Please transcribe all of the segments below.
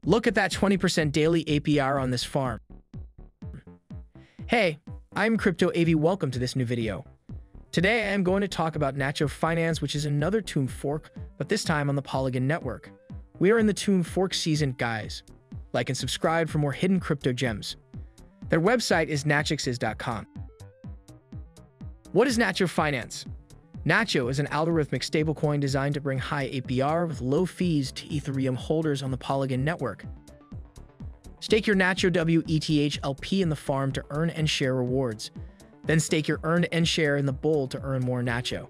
Look at that 20% daily APR on this farm. Hey, I'm Crypto A.V. Welcome to this new video. Today I am going to talk about Nacho Finance, which is another Tomb fork, but this time on the Polygon Network. We are in the Tomb fork season, guys. Like and subscribe for more hidden crypto gems. Their website is NACHO-wETH.com. What is Nacho Finance? Nacho is an algorithmic stablecoin designed to bring high APR with low fees to Ethereum holders on the Polygon Network. Stake your NACHO-wETH LP in the farm to earn NSHARE rewards. Then stake your earned NSHARE in the bull to earn more Nacho.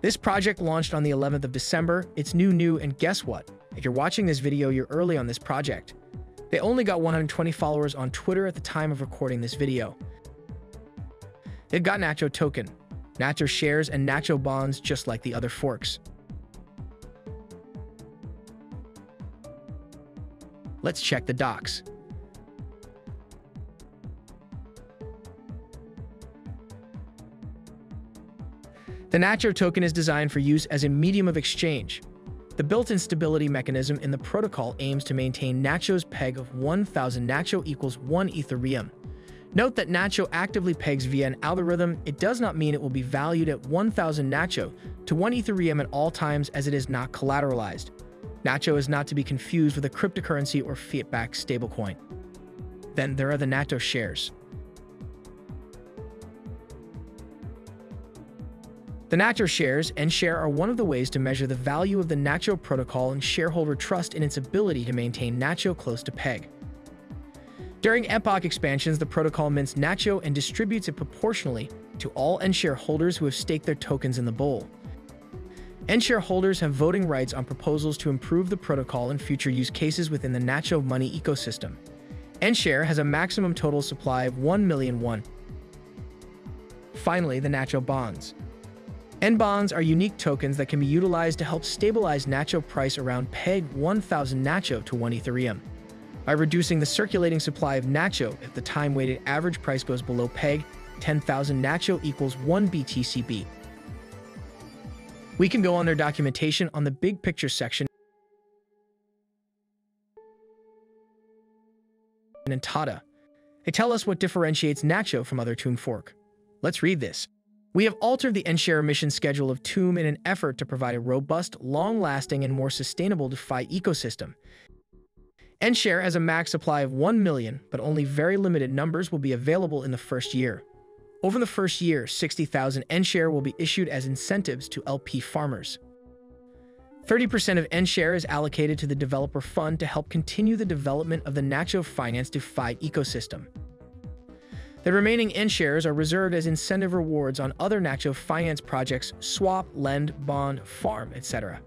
This project launched on the 11th of December. It's new, and guess what? If you're watching this video, you're early on this project. They only got 120 followers on Twitter at the time of recording this video. They've got Nacho Token, Nacho shares, and Nacho bonds just like the other forks. Let's check the docs. The Nacho token is designed for use as a medium of exchange. The built-in stability mechanism in the protocol aims to maintain Nacho's peg of 1,000 Nacho equals 1 Ethereum. Note that Nacho actively pegs via an algorithm. It does not mean it will be valued at 1,000 Nacho to 1 Ethereum at all times, as it is not collateralized. Nacho is not to be confused with a cryptocurrency or fiat-backed stablecoin. Then there are the Nacho shares. The Nacho shares, NSHARE, are one of the ways to measure the value of the Nacho protocol and shareholder trust in its ability to maintain Nacho close to peg. During epoch expansions, the protocol mints Nacho and distributes it proportionally to all NSHARE holders who have staked their tokens in the bull. NSHARE holders have voting rights on proposals to improve the protocol and future use cases within the Nacho money ecosystem. NSHARE has a maximum total supply of 1,000,001. Finally, the Nacho bonds. N-bonds are unique tokens that can be utilized to help stabilize Nacho price around peg 1,000 Nacho to 1 Ethereum. By reducing the circulating supply of Nacho, if the time-weighted average price goes below peg 10,000 Nacho equals 1 BTCB. We can go on their documentation on the big picture section in Tata. They tell us what differentiates Nacho from other Tomb fork. Let's read this. We have altered the NSHARE emission schedule of Tomb in an effort to provide a robust, long-lasting, and more sustainable DeFi ecosystem. NSHARE has a max supply of 1 million, but only very limited numbers will be available in the first year. Over the first year, 60,000 NSHARE will be issued as incentives to LP farmers. 30% of NSHARE is allocated to the developer fund to help continue the development of the Nacho Finance DeFi ecosystem. The remaining NSHAREs are reserved as incentive rewards on other Nacho Finance projects: swap, lend, bond, farm, etc.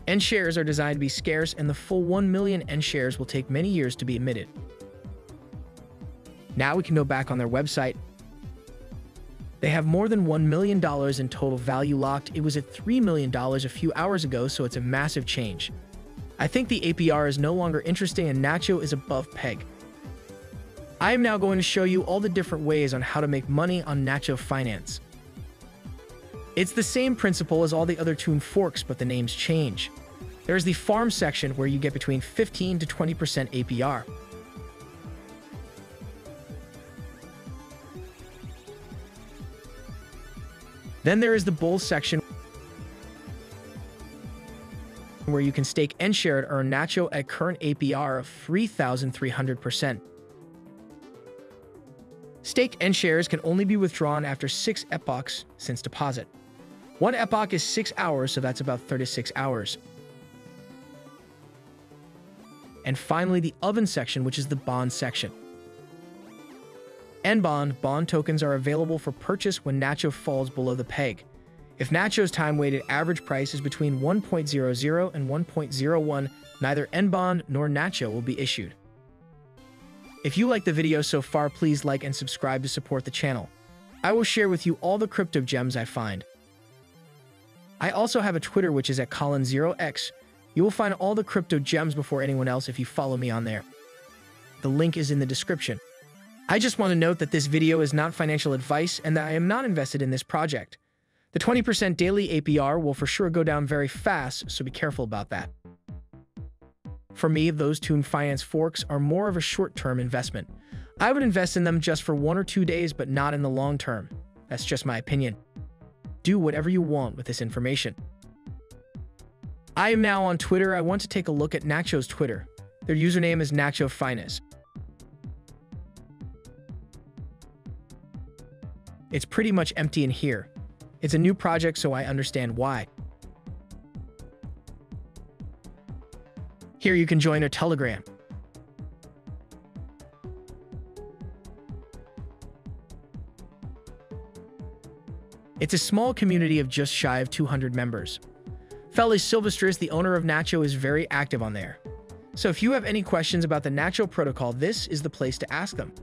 NSHAREs are designed to be scarce, and the full 1 million NSHAREs will take many years to be emitted. Now we can go back on their website. They have more than $1 million in total value locked. It was at $3 million a few hours ago, so it's a massive change. I think the APR is no longer interesting and Nacho is above peg. I am now going to show you all the different ways on how to make money on Nacho Finance. It's the same principle as all the other Tomb forks, but the names change. There is the farm section where you get between 15 to 20% APR. Then there is the bull section where you can stake NSHARE to earn Nacho at current APR of 3,300%. Stake NSHAREs can only be withdrawn after 6 epochs since deposit. 1 epoch is 6 hours, so that's about 36 hours. And finally, the oven section, which is the bond section. N-bond tokens are available for purchase when Nacho falls below the peg. If Nacho's time-weighted average price is between 1.00 and 1.01, neither N-bond nor Nacho will be issued. If you like the video so far, please like and subscribe to support the channel. I will share with you all the crypto gems I find. I also have a Twitter, which is at Colin0x. You will find all the crypto gems before anyone else if you follow me on there. The link is in the description. I just want to note that this video is not financial advice and that I am not invested in this project. The 20% daily APR will for sure go down very fast, so be careful about that. For me, those Toon Finance forks are more of a short-term investment. I would invest in them just for 1 or 2 days, but not in the long term. That's just my opinion. Do whatever you want with this information. I am now on Twitter. I want to take a look at Nacho's Twitter. Their username is Nacho Finance. It's pretty much empty in here. It's a new project, so I understand why. Here you can join their Telegram. It's a small community of just shy of 200 members. Felice Silvestris, the owner of Nacho, is very active on there. So if you have any questions about the Nacho protocol, this is the place to ask them.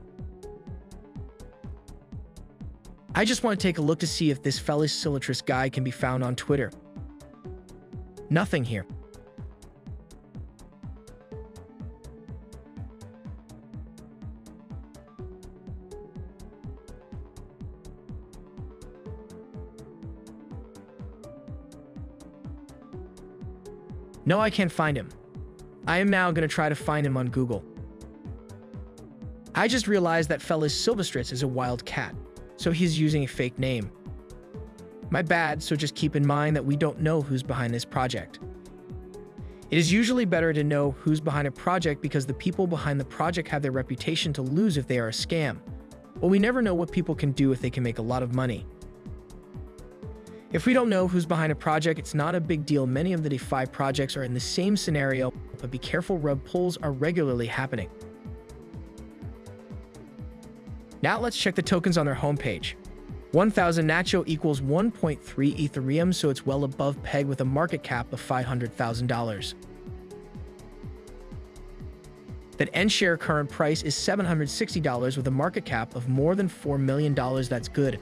I just want to take a look to see if this Felice Silvestris guy can be found on Twitter. Nothing here. No, I can't find him. I am now going to try to find him on Google. I just realized that Felice Silvestris is a wild cat, so he's using a fake name. My bad, so just keep in mind that we don't know who's behind this project. It is usually better to know who's behind a project because the people behind the project have their reputation to lose if they are a scam. But we never know what people can do if they can make a lot of money. If we don't know who's behind a project, it's not a big deal. Many of the DeFi projects are in the same scenario, but be careful, rug pulls are regularly happening. Now let's check the tokens on their homepage. 1,000 Nacho equals 1.3 Ethereum, so it's well above peg with a market cap of $500,000. That NSHARE current price is $760 with a market cap of more than $4 million. That's good.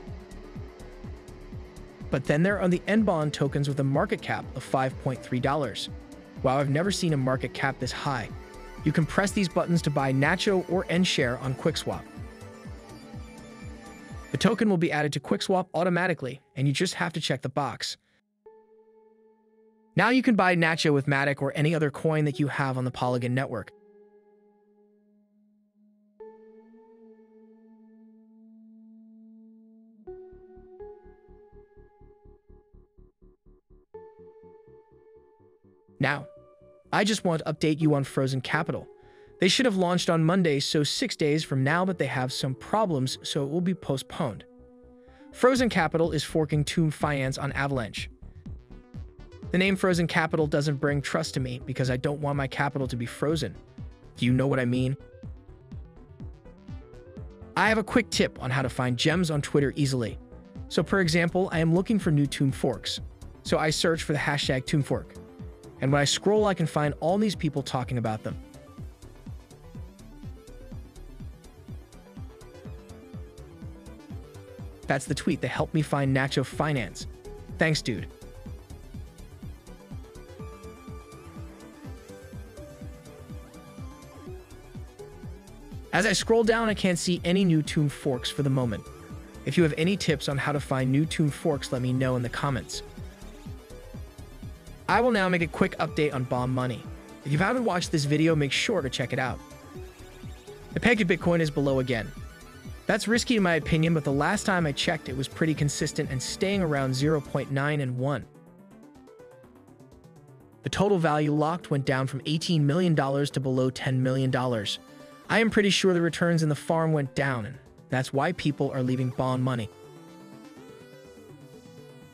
But then there are the N-Bond tokens with a market cap of $5.3. Wow, I've never seen a market cap this high. You can press these buttons to buy Nacho or NSHARE on QuickSwap. The token will be added to QuickSwap automatically, and you just have to check the box. Now you can buy Nacho with Matic or any other coin that you have on the Polygon Network. Now, I just want to update you on Frozen Capital. They should have launched on Monday, so 6 days from now, but they have some problems, so it will be postponed. Frozen Capital is forking Toon Finance on Avalanche. The name Frozen Capital doesn't bring trust to me because I don't want my capital to be frozen. Do you know what I mean? I have a quick tip on how to find gems on Twitter easily. So for example, I am looking for new Toon forks. So I search for the hashtag ToonFork. And when I scroll, I can find all these people talking about them. That's the tweet that helped me find Nacho Finance. Thanks, dude. As I scroll down, I can't see any new Toon forks for the moment. If you have any tips on how to find new Toon forks, let me know in the comments. I will now make a quick update on Bomb Money. If you haven't watched this video, make sure to check it out. The peg to Bitcoin is below again. That's risky in my opinion, but the last time I checked, it was pretty consistent and staying around 0.9 and 1. The total value locked went down from $18 million to below $10 million. I am pretty sure the returns in the farm went down, and that's why people are leaving Bomb Money.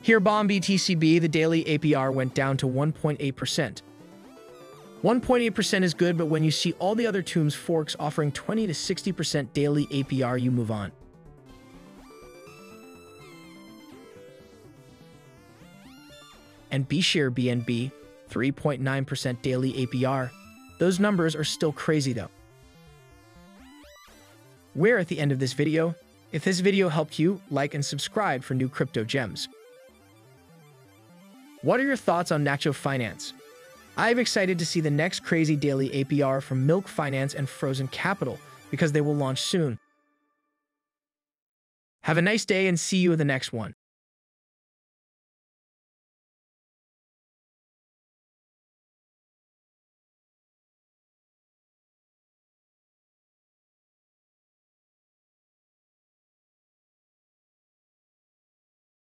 Here, Bomb BTCB, the daily APR went down to 1.8%. 1.8% is good, but when you see all the other Toon's forks offering 20 to 60% daily APR, you move on. And NSHARE BNB, 3.9% daily APR. Those numbers are still crazy though. We're at the end of this video. If this video helped you, like and subscribe for new crypto gems. What are your thoughts on Nacho Finance? I'm excited to see the next crazy daily APR from Milk Finance and Frozen Capital because they will launch soon. Have a nice day and see you in the next one.